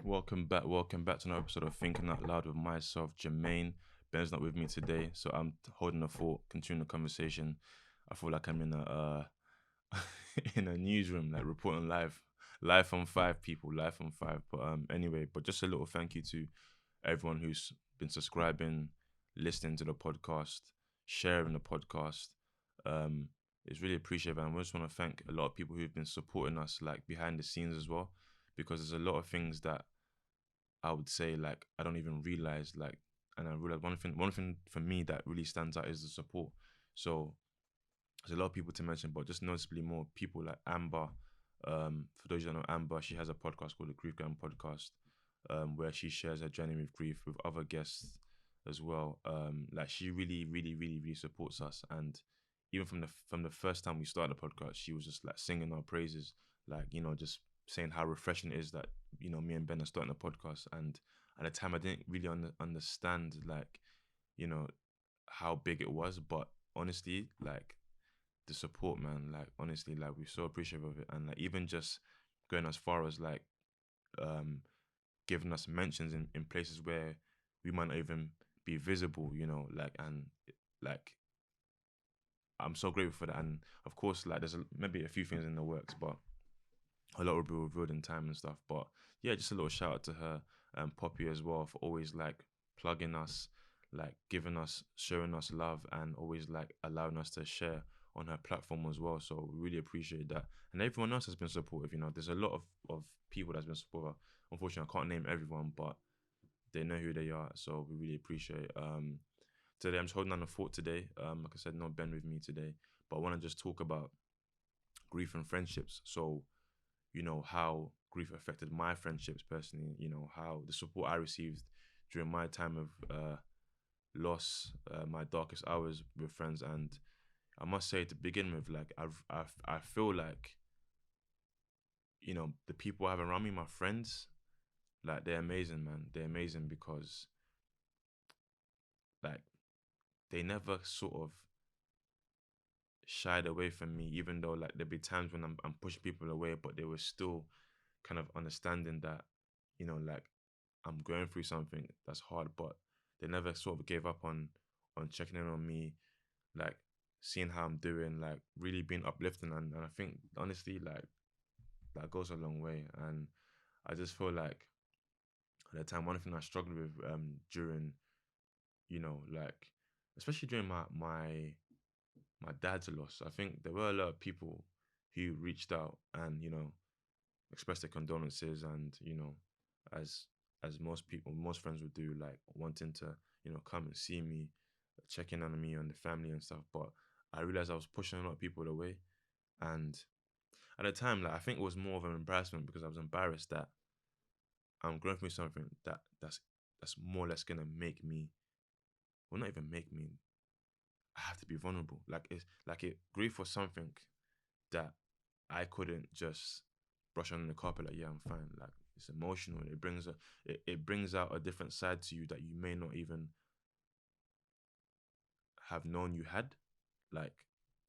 Welcome back to another episode of Thinking Out Loud with myself, Jermaine. Ben's not with me today, so I'm holding the fort, continuing the conversation. I feel like I'm in a in a newsroom, like reporting live on five people, live on five. But just a little thank you to everyone who's been subscribing, listening to the podcast, sharing the podcast. Um, it's really appreciated, and I just want to thank a lot of people who've been supporting us, like behind the scenes as well, because there's a lot of things that I would say like I don't even realize like, and I realize one thing for me that really stands out is the support. So there's a lot of people to mention, but just noticeably more people like Amber. For those who don't know Amber, she has a podcast called the Grieving Podcast, where she shares her journey with grief with other guests as well. Like she really supports us, and even from the first time we started the podcast, she was just like singing our praises, like just saying how refreshing it is that me and Ben are starting a podcast. And at the time, I didn't really understand like you know how big it was, but honestly, like the support, man, like honestly, like we're so appreciative of it, and like even just going as far as like um giving us mentions in places where we might not even be visible, like, and like I'm so grateful for that. And of course, like maybe a few things in the works, but a lot will be revealed in time and stuff. But yeah, just a little shout out to her and Poppy as well for always like plugging us, like giving us, showing us love, and always like allowing us to share on her platform as well. So we really appreciate that. And everyone else has been supportive. There's a lot of people that's been supportive. Unfortunately, I can't name everyone, but they know who they are. So we really appreciate it. Today I'm just holding down the fort today. Like I said, no Ben with me today, but I want to just talk about grief and friendships. So how grief affected my friendships personally, how the support I received during my time of loss, my darkest hours with friends. And I must say to begin with, like I feel like the people I have around me, my friends, like they're amazing, man. They're amazing because like they never sort of shied away from me, even though like there'd be times when I'm pushing people away, but they were still kind of understanding that, like I'm going through something that's hard, but they never sort of gave up on checking in on me, like seeing how I'm doing, like really being uplifting. And I think honestly, like that goes a long way. And I just feel like at the time, one thing I struggled with during, like especially during my dad's loss, I think there were a lot of people who reached out and expressed their condolences, and as most people, most friends would do, like wanting to come and see me, checking on me, on the family and stuff. But I realized I was pushing a lot of people away, and at the time, like I think it was more of an embarrassment because I was embarrassed that I'm going through something that's more or less gonna make me, well, not even make me. I have to be vulnerable. Like it's like it grief was something that I couldn't just brush under the carpet. Like, yeah, I'm fine. Like it's emotional. It brings out a different side to you that you may not even have known you had. Like,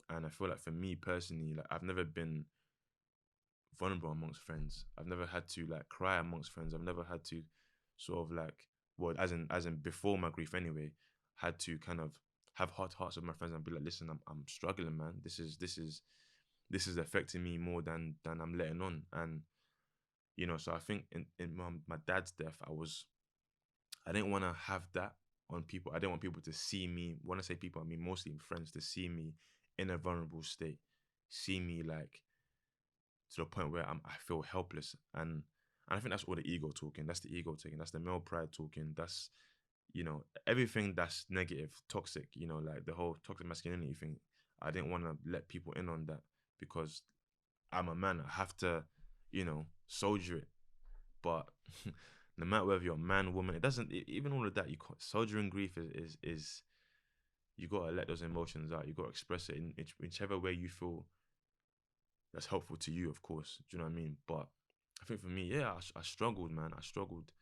and I feel like for me personally, like I've never been vulnerable amongst friends. I've never had to like cry amongst friends. I've never had to sort of like, well, as in before my grief anyway, had to kind of have hot hearts with my friends and be like, listen, I'm struggling, man. This is affecting me more than I'm letting on. And so I think in my dad's death, I didn't want to have that on people. I didn't want people to see me. When I say people, I mean mostly friends, to see me in a vulnerable state, see me like to the point where I feel helpless. And I think that's all the ego talking. That's the ego talking. That's the male pride talking. That's everything that's negative, toxic. Like the whole toxic masculinity thing. I didn't want to let people in on that because I'm a man. I have to, soldier it. But no matter whether you're a man, woman, it doesn't. Even all of that, you can't. Soldiering grief is you gotta let those emotions out. You gotta express it in whichever way you feel that's helpful to you, of course. Do you know what I mean? But I think for me, yeah, I struggled, man. I struggled.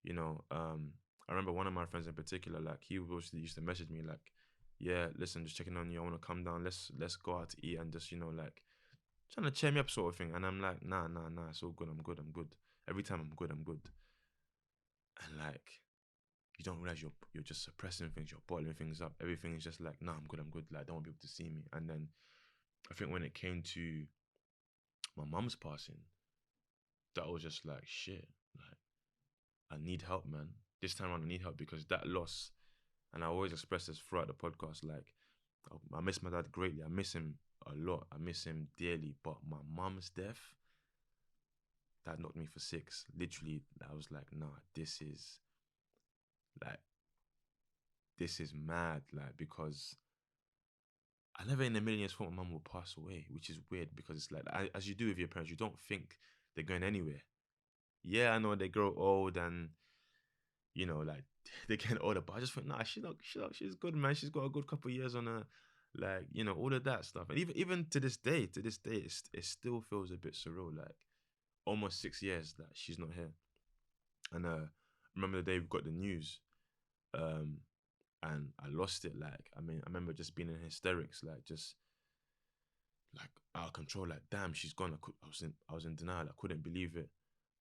You know, um, I remember one of my friends in particular, like he used to message me like, "Yeah, listen, just checking on you. I want to come down. Let's go out to eat and just like trying to cheer me up, sort of thing." And I'm like, "Nah, nah, nah. It's all good. I'm good. I'm good. Every time I'm good, I'm good." like you don't realize you're just suppressing things, you're bottling things up. Everything is just like, nah, I'm good. Like, I don't want people to see me. And then I think when it came to my mum's passing, that was just like shit. Like, I need help, man. This time around, I need help because that loss, and I always express this throughout the podcast, like, I miss my dad greatly. I miss him a lot. I miss him dearly. But my mum's death, that knocked me for six. Literally, I was like, nah, like, this is mad. Like, because I never in a million years thought my mum would pass away, which is weird because it's like, as you do with your parents, you don't think they're going anywhere. Yeah, I know they grow old and, like, they're getting older, but I just think, nah, she's good, man. She's got a good couple of years on her. Like, all of that stuff. And even to this day, it still feels a bit surreal. Like, almost 6 years that she's not here. And remember the day we got the news, um, and I lost it. Like, I mean, I remember just being in hysterics, like, just like out of control. Like, damn, she's gone. I was in denial. I couldn't believe it.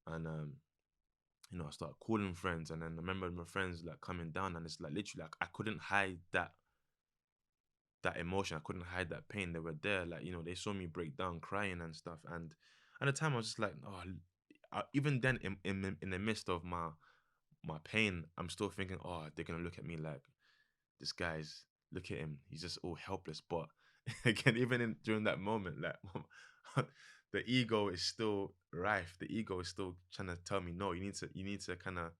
And I started calling friends, and then I remember my friends like coming down, and it's like literally like I couldn't hide that emotion. I couldn't hide that pain. They were there, like, they saw me break down, crying and stuff. And at the time, I was just like, oh, even then, in the midst of my pain, I'm still thinking, oh, they're gonna look at me like this guy's. Look at him. He's just all helpless. But again, even during that moment, like the ego is still rife. The ego is still trying to tell me, no, you need to kind of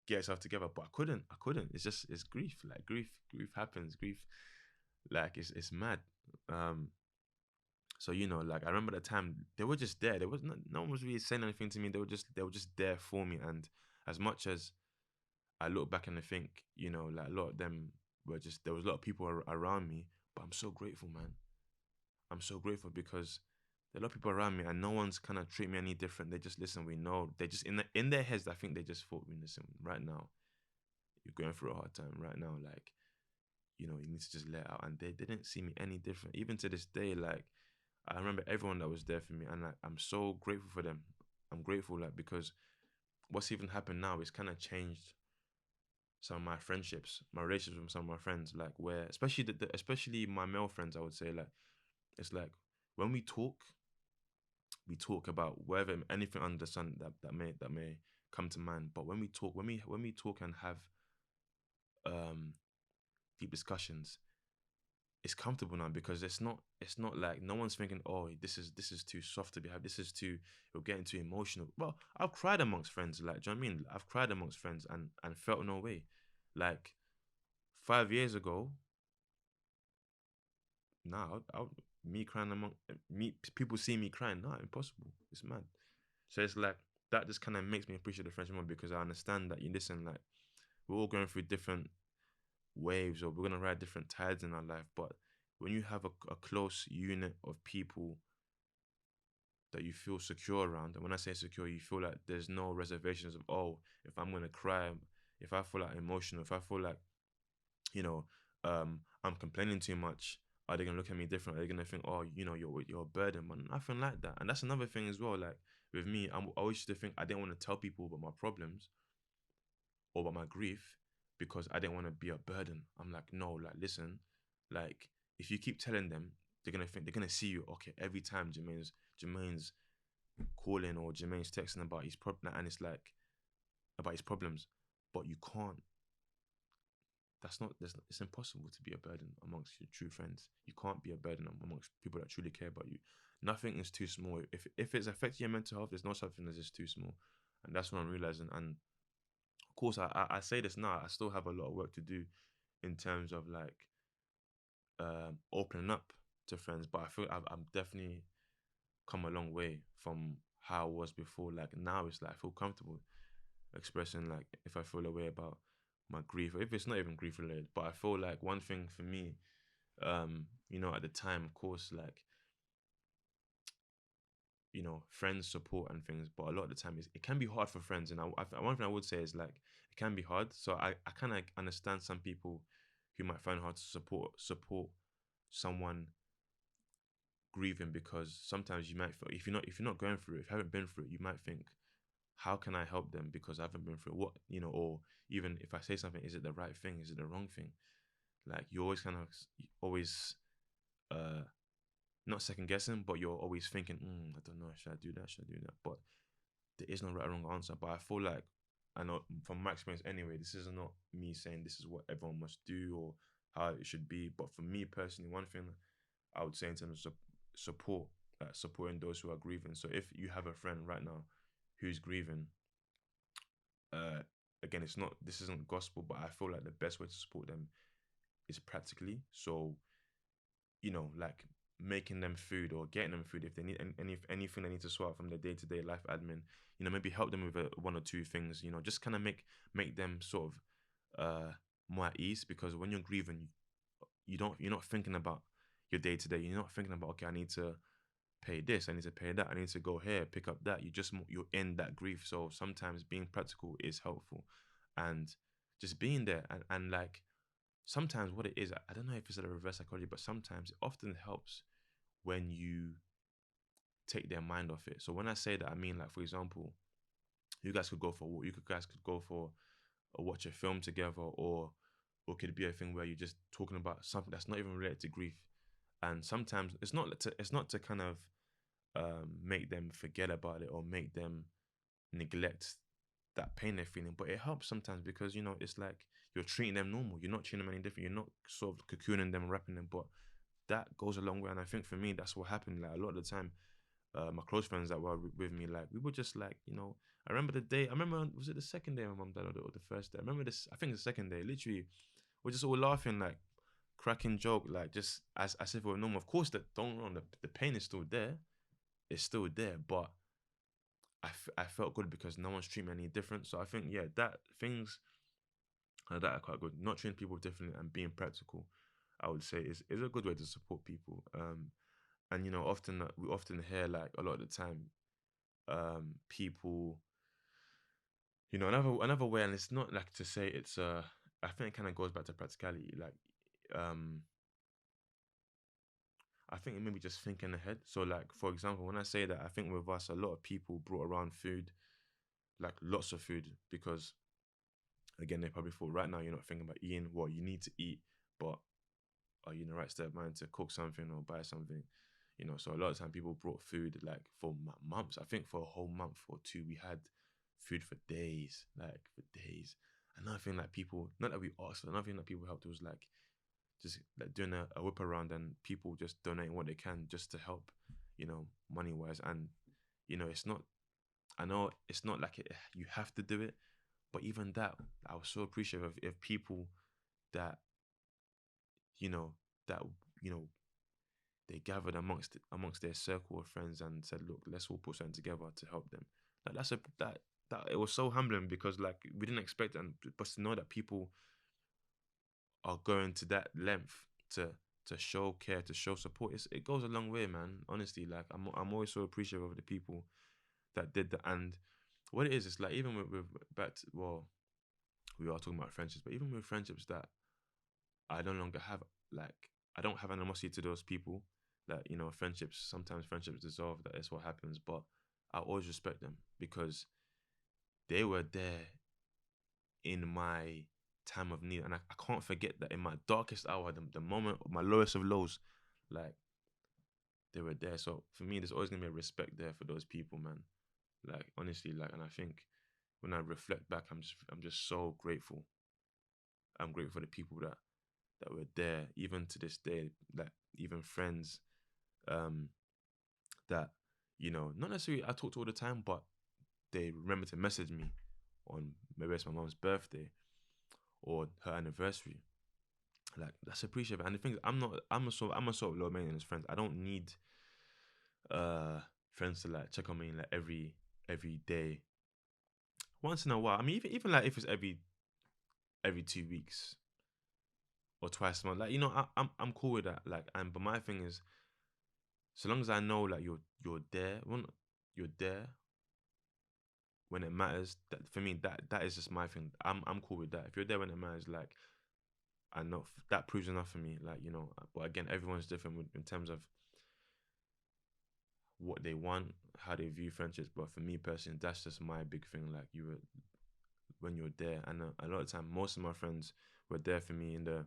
get yourself together. But I couldn't. It's grief. Like, grief happens. Grief, like, it's mad. Um, so like, I remember the time they were just there. There was no one was really saying anything to me. They were just there for me. And as much as I look back and I think, like, a lot of them were just, there was a lot of people around me, but I'm so grateful, man. I'm so grateful because there are a lot of people around me and no one's kind of treat me any different. They just listen. We know they just in their heads. I think they just thought, listen, right now you're going through a hard time. Right now, like, you need to just let out. And they didn't see me any different. Even to this day, like, I remember everyone that was there for me, and like, I'm so grateful for them. I'm grateful, like, because what's even happened now is kind of changed some of my friendships, my relationships with some of my friends, like, where especially especially my male friends, I would say, like, it's like when we talk about whatever anything under the sun that may come to mind. But when we talk and have um deep discussions, it's comfortable now because it's not like no one's thinking, oh, this is too soft to be had. This is too you're getting too emotional. Well, I've cried amongst friends, like, do you know what I mean? I've cried amongst friends and felt no way. Like 5 years ago, nah, me crying among me people see me crying, nah, impossible. It's mad. So it's like that just kind of makes me appreciate the friendship more because I understand that you listen, like, we're all going through different waves or we're gonna ride different tides in our life, but when you have a close unit of people that you feel secure around, and when I say secure, you feel like there's no reservations of, oh, if I'm gonna cry, if I feel like emotional, if I feel like, you know, I'm complaining too much, are they gonna look at me different? Are they gonna think, oh, you're a burden? But nothing like that. And that's another thing as well. Like with me, I always used to think I didn't want to tell people about my problems or about my grief because I didn't want to be a burden. I'm like, no, like, listen, like, if you keep telling them, they're gonna see you. Okay, every time Jermaine's calling or Jermaine's texting about his problem, and it's like about his problems, but you can't. It's impossible to be a burden amongst your true friends. You can't be a burden amongst people that truly care about you. Nothing is too small. If it's affecting your mental health, there's no something that's just too small, and that's what I'm realizing. And of course, I say this now. I still have a lot of work to do in terms of like opening up to friends, but I feel I've definitely come a long way from how I was before. Like now, it's like I feel comfortable expressing like if I feel a way about my grief, or if it's not even grief related. But I feel like one thing for me, at the time, of course, like, friends support and things, but a lot of the time it can be hard for friends. And one thing I would say is like it can be hard. So I kind of understand some people who might find it hard to support someone grieving because sometimes you might feel if you're not going through it, if you haven't been through it, you might think, how can I help them because I haven't been through what, or even if I say something, is it the right thing? Is it the wrong thing? Like you always kind of always uh not second guessing, but you're always thinking, I don't know, should I do that? Should I do that? But there is no right or wrong answer. But I feel like, I know from my experience anyway, this is not me saying this is what everyone must do or how it should be. But for me personally, one thing I would say in terms of support, supporting those who are grieving. So if you have a friend right now who's grieving, uh, again, this isn't gospel, but I feel like the best way to support them is practically. So, like making them food or getting them food if they need anything they need to sort out from their day to day life admin. Maybe help them with one or two things. Just kind of make them sort of more at ease because when you're grieving, you're not thinking about your day to day. You're not thinking about, okay, I need to pay this, I need to pay that, I need to go here, pick up that. You're in that grief. So sometimes being practical is helpful, and just being there and like sometimes what it is, I don't know if it's a reverse psychology, but sometimes it often helps when you take their mind off it. So when I say that, I mean, like, for example, you guys could go for a walk, you guys could go for or watch a film together, or could be a thing where you're just talking about something that's not even related to grief. And sometimes it's not to kind of make them forget about it or make them neglect that pain they're feeling, but it helps sometimes because it's like you're treating them normal. You're not treating them any different. You're not sort of cocooning them, wrapping them, but that goes a long way. And I think for me, that's what happened. Like a lot of the time, my close friends that were with me, like we were just like, I remember the day. I remember, was it the second day my mum died or the first day? I remember this. I think the second day. Literally, we're just all laughing, like cracking joke, like just as if we were normal. Of course, that don't get me wrong, the pain is still there. It's still there, but I felt good because no one's treating me any different. So I think, yeah, that things like that are quite good. Not treating people differently and being practical, I would say, is a good way to support people. And often we often hear like a lot of the time, people, another way, and it's not like to say it's I think it kind of goes back to practicality. Like, um, I think it maybe just thinking ahead. So, like for example, when I say that, I think with us, a lot of people brought around food, like lots of food, because again, they probably thought right now you're not thinking about eating what you need to eat, but are you in the right state of mind to cook something or buy something? So a lot of time people brought food like for months. I think for a whole month or two, we had food for days, like for days. Another thing like people, not that we asked, another thing that people helped was like just like doing a whip around and people just donating what they can just to help, money wise. And it's not. I know it's not like you have to do it, but even that, I was so appreciative of if people that you know that you know they gathered amongst their circle of friends and said, "Look, let's all put something together to help them." Like that it was so humbling because like we didn't expect it, and but to know that people are going to that length to show care, to show support, it goes a long way, man. Honestly, like I'm always so appreciative of the people that did that. And what it is, it's like even with back to, well, we are talking about friendships, but even with friendships that I no longer have, like I don't have animosity to those people. That sometimes friendships dissolve. That is what happens. But I always respect them because they were there in my time of need, and I can't forget that in my darkest hour, the moment of my lowest of lows, like they were there. So for me, there's always gonna be a respect there for those people, man. Like honestly, like, and I think when I reflect back, I'm just so grateful. I'm grateful for the people that were there, even to this day, like even friends, um, that not necessarily I talk to all the time, but they remember to message me on maybe it's my mom's birthday or her anniversary. Like that's appreciated. And the thing is, I'm a sort of low maintenance friend. I don't need uh friends to like check on me like every day. Once in a while, I mean, even like if it's every 2 weeks or twice a month, like I'm cool with that. Like, and but my thing is, so long as I know like you're there, you're there when it matters. That for me, that is just my thing. I'm cool with that. If you're there when it matters, like I know that proves enough for me. Like but again, everyone's different in terms of what they want, how they view friendships. But for me personally, that's just my big thing. Like you were when you're there, and a lot of time, most of my friends were there for me in the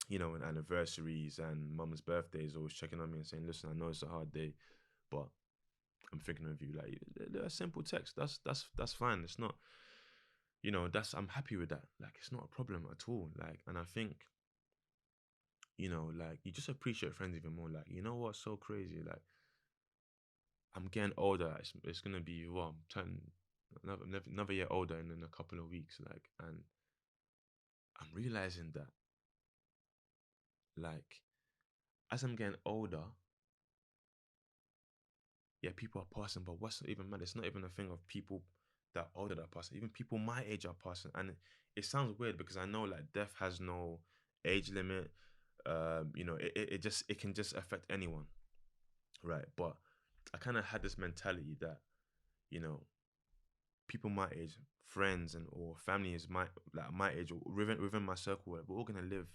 in anniversaries and mum's birthdays, always checking on me and saying, "Listen, I know it's a hard day, but I'm thinking of you." Like a simple text, that's fine. It's not, that's I'm happy with that. Like it's not a problem at all. Like, and I think like you just appreciate friends even more. Like what's so crazy? Like I'm getting older. It's gonna be what I'm turning another year older in a couple of weeks. Like, and I'm realizing that like as I'm getting older, yeah, people are passing, but what's even mad? It's not even a thing of people that are older that are passing. Even people my age are passing, and it sounds weird because I know like death has no age limit. It can just affect anyone, right? But I kind of had this mentality that you know people my age, friends and or family is my age or within my circle, we're all gonna live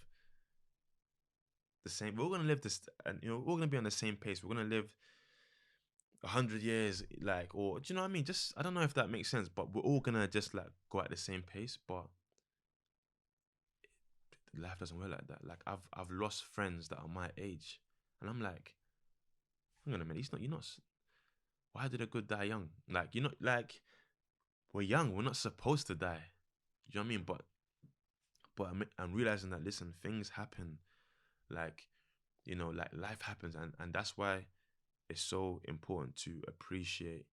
the same. We're all gonna live this, and we're all gonna be on the same pace. We're gonna live 100 years, like, or do you know what I mean? Just I don't know if that makes sense, but we're all gonna just like go at the same pace. But life doesn't work like that. Like I've lost friends that are my age, and I'm like, hang on a minute, he's not. You're not. Why did a good die young? Like like we're young. We're not supposed to die. You know what I mean? But I'm realizing that listen, things happen. Like like life happens, and that's why it's so important to appreciate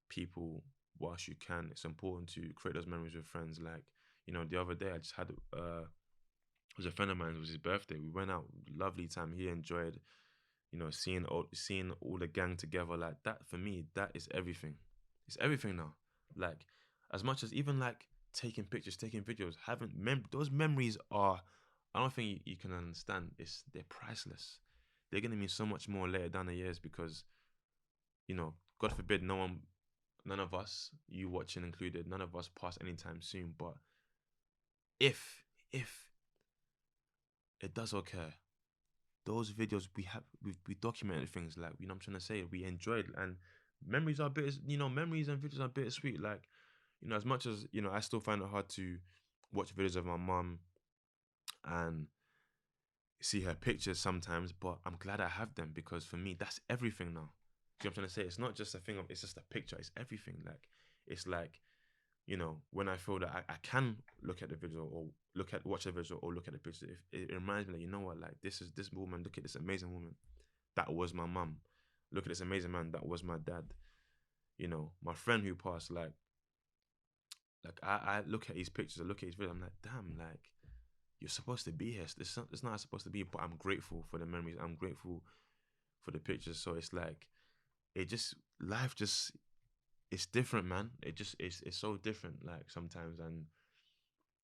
people whilst you can. It's important to create those memories with friends. Like, the other day I just had it was a friend of mine, it was his birthday. We went out, lovely time. He enjoyed, seeing all the gang together. Like that for me, that is everything. It's everything now. Like, as much as even like taking pictures, taking videos, having those memories are I don't think you can understand. They're priceless. They're gonna mean so much more later down the years because, God forbid none of us, you watching included, none of us pass anytime soon. But if it does occur, those videos we documented things like I'm trying to say we enjoyed and memories are memories and videos are bittersweet. Like as much as I still find it hard to watch videos of my mum and see her pictures sometimes, but I'm glad I have them because for me that's everything now. You know what I'm trying to say? It's not just a thing of it's just a picture. It's everything. Like it's like when I feel that I can look at the video or watch the video or look at the picture, if it reminds me that like this is this woman, look at this amazing woman, that was my mum. Look at this amazing man, that was my dad. My friend who passed, like I look at his pictures, I look at his video, I'm like, damn, like you're supposed to be here. It's not supposed to be, but I'm grateful for the memories. I'm grateful for the pictures. So it's like life just it's different, man. It's so different. Like sometimes, and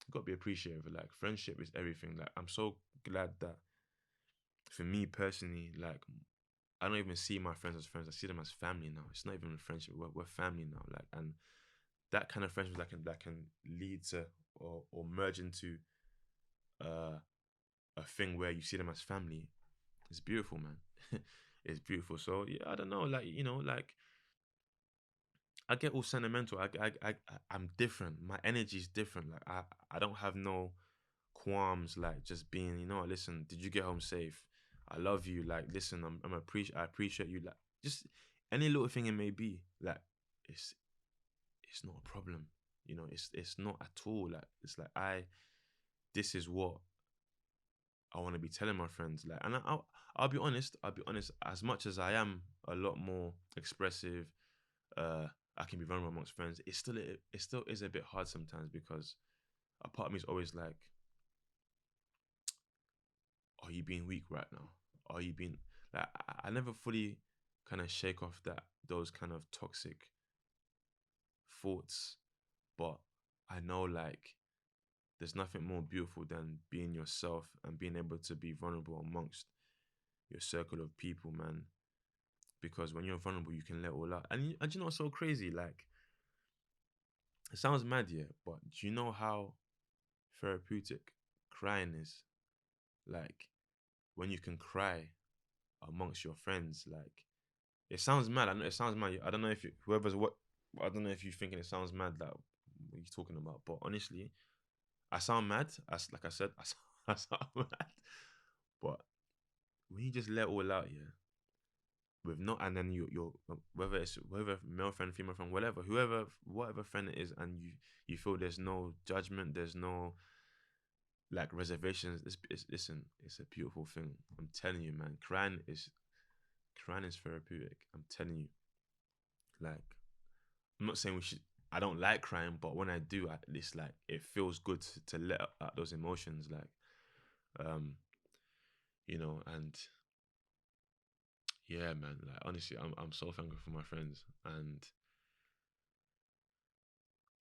you got to be appreciative of like friendship is everything. Like I'm so glad that for me personally, like I don't even see my friends as friends. I see them as family now. It's not even a friendship. We're family now. Like and that kind of friendship that can lead to or merge into uh, a thing where you see them as family. It's beautiful, man. It's beautiful. So yeah, I don't know. Like like I get all sentimental. I'm different. My energy is different. Like I don't have no qualms. Like just being, listen, did you get home safe? I love you. Like, listen, I appreciate you. Like, just any little thing it may be. Like, it's it's not a problem. It's not at all. Like, it's like this is what I want to be telling my friends. Like, and I'll be honest. I'll be honest. As much as I am a lot more expressive, uh, I can be vulnerable amongst friends. It still is a bit hard sometimes because a part of me is always like, are you being weak right now? Are you being like I never fully kind of shake off those kind of toxic thoughts, but I know like there's nothing more beautiful than being yourself and being able to be vulnerable amongst your circle of people, man. Because when you're vulnerable, you can let all out. And you know what's so crazy? Like, it sounds mad, yeah, but do you know how therapeutic crying is? Like, when you can cry amongst your friends, like, It sounds mad. I know it sounds mad. I don't know if whoever's what. I don't know if you're thinking it sounds mad. That what you talking about? But honestly, I sound mad. As like I said, I sound mad. But when you just let all out, yeah, with not, and then you're whether male friend, female friend, whatever, whatever friend it is, and you feel there's no judgment, there's no like reservations. Listen, it's a beautiful thing. I'm telling you, man. Crying is therapeutic. I'm telling you. Like, I'm not saying we should. I don't like crying, but when I do, at least like it feels good to let out those emotions. Um, and yeah, man. Like honestly, I'm so thankful for my friends, and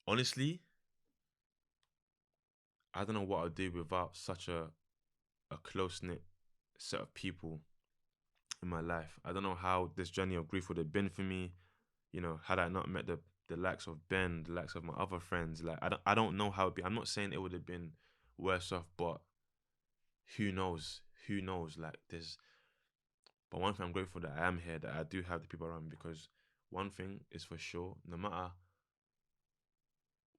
honestly, I don't know what I'd do without such a close knit set of people in my life. I don't know how this journey of grief would have been for me. Had I not met the likes of Ben, the likes of my other friends, like I don't know how it'd be. I'm not saying it would have been worse off, but who knows? Who knows? Like but one thing I'm grateful that I am here, that I do have the people around me, because one thing is for sure, no matter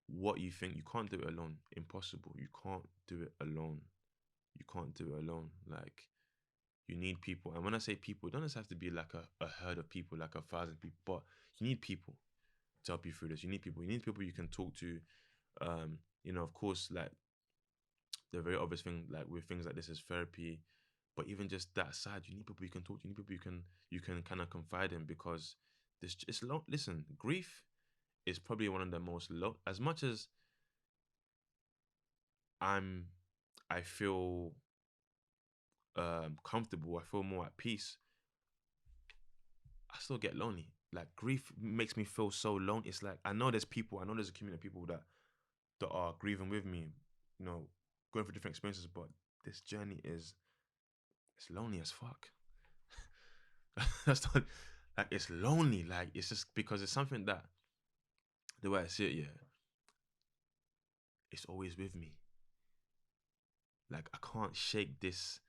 what you think, you can't do it alone. Impossible. You can't do it alone. You can't do it alone. Like you need people. And when I say people, it doesn't have to be like a herd of people, like 1,000 people, but you need people to help you through this. You need people. You need people you can talk to. Of course, like the very obvious thing, like with things like this is therapy, but even just that side, you need people you can talk to. You need people you can kind of confide in, because this it's long. Listen, grief is probably one of the most low. As much as I'm, I feel comfortable. I feel more at peace. I still get lonely. Like grief makes me feel so lonely. It's like I know there's people. I know there's a community of people that are grieving with me. Going through different experiences, but this journey is it's lonely as fuck. That's not like it's lonely. Like it's just because it's something that the way I see it, yeah, it's always with me. Like I can't shake this.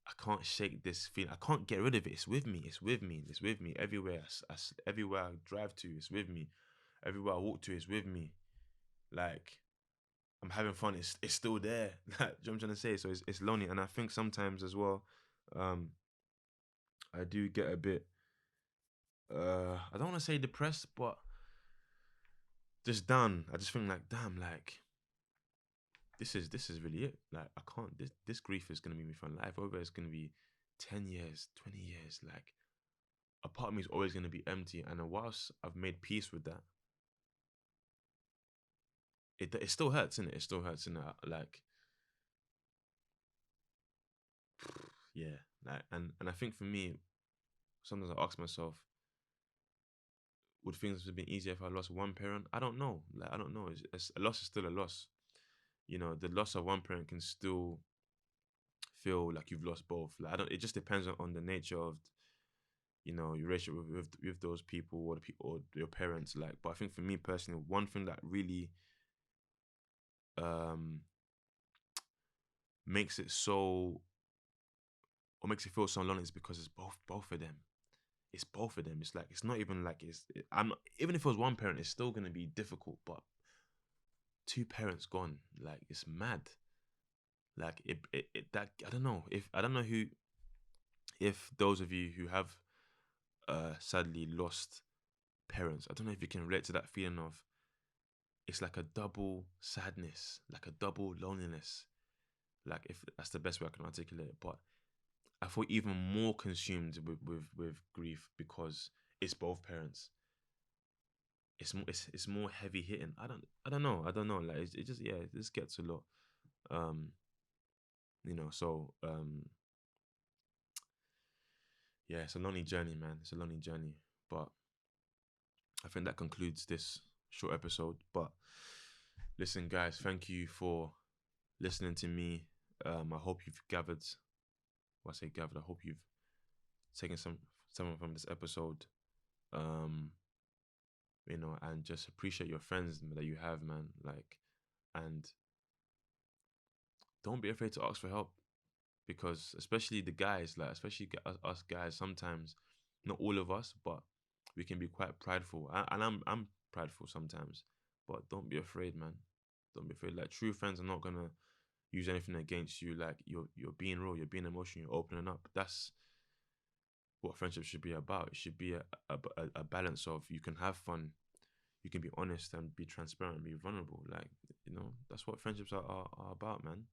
I can't shake this feeling. I can't get rid of it. It's with me. It's with me. It's with me everywhere. Everywhere I drive to, it's with me. Everywhere I walk to, it's with me. Like I'm having fun. It's still there. Like, do you know what I'm trying to say? So it's lonely, and I think sometimes as well, um, I do get a bit. I don't want to say depressed, but just down. I just think like, damn, like this is really it. Like I can't. This grief is gonna be me for life. Whether it's gonna be 10 years, 20 years, like a part of me is always gonna be empty. And whilst I've made peace with that, it still hurts, innit? It still hurts, innit? Like yeah, like and I think for me, sometimes I ask myself, would things have been easier if I lost one parent? I don't know. Like I don't know. A loss is still a loss. The loss of one parent can still feel like you've lost both. Like I don't. It just depends on the nature of your relationship with those people, or the people, or your parents. Like, but I think for me personally, one thing that really um makes it so, or makes it feel so lonely, is because it's both of them. It's both of them. It's like it's not even like I'm not, even if it was one parent, it's still gonna be difficult. But two parents gone, like it's mad. Like it that I don't know who, if those of you who have sadly lost parents, I don't know if you can relate to that feeling of, it's like a double sadness, like a double loneliness. Like if that's the best way I can articulate it. But I feel even more consumed with grief because it's both parents. It's more heavy hitting. I don't know. Like it just, yeah, it just gets a lot. Um, so yeah, it's a lonely journey, man. It's a lonely journey. But I think that concludes this short episode. But listen, guys, thank you for listening to me. I hope you've gathered. Well, I say gathered. I hope you've taken something from this episode. Um, and just appreciate your friends that you have, man. Like, and don't be afraid to ask for help, because especially the guys, like especially us guys, sometimes Not all of us, but we can be quite prideful. And I'm prideful sometimes. But don't be afraid, man. Don't be afraid. Like true friends are not gonna use anything against you. Like you're being real, you're being emotional, you're opening up. That's what friendship should be about. It should be a balance of you can have fun, you can be honest and be transparent and be vulnerable. Like, that's what friendships are about, man.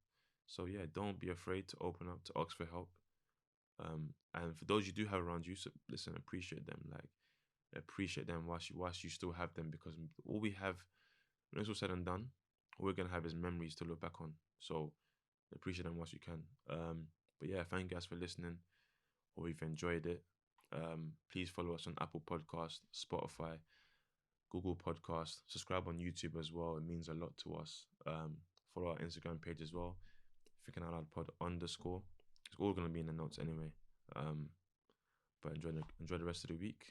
So yeah, don't be afraid to open up, to ask for help. And for those you do have around you, so listen, appreciate them. Like, appreciate them whilst you still have them, because all we have, when it's all said and done, all we're gonna have is memories to look back on. So appreciate them whilst you can. But yeah, thank you guys for listening. Hope you've enjoyed it. Please follow us on Apple Podcast, Spotify, Google Podcast. Subscribe on YouTube as well. It means a lot to us. Follow our Instagram page as well. Thinking Out Loud Pod _. It's all gonna be in the notes anyway. But enjoy the rest of the week.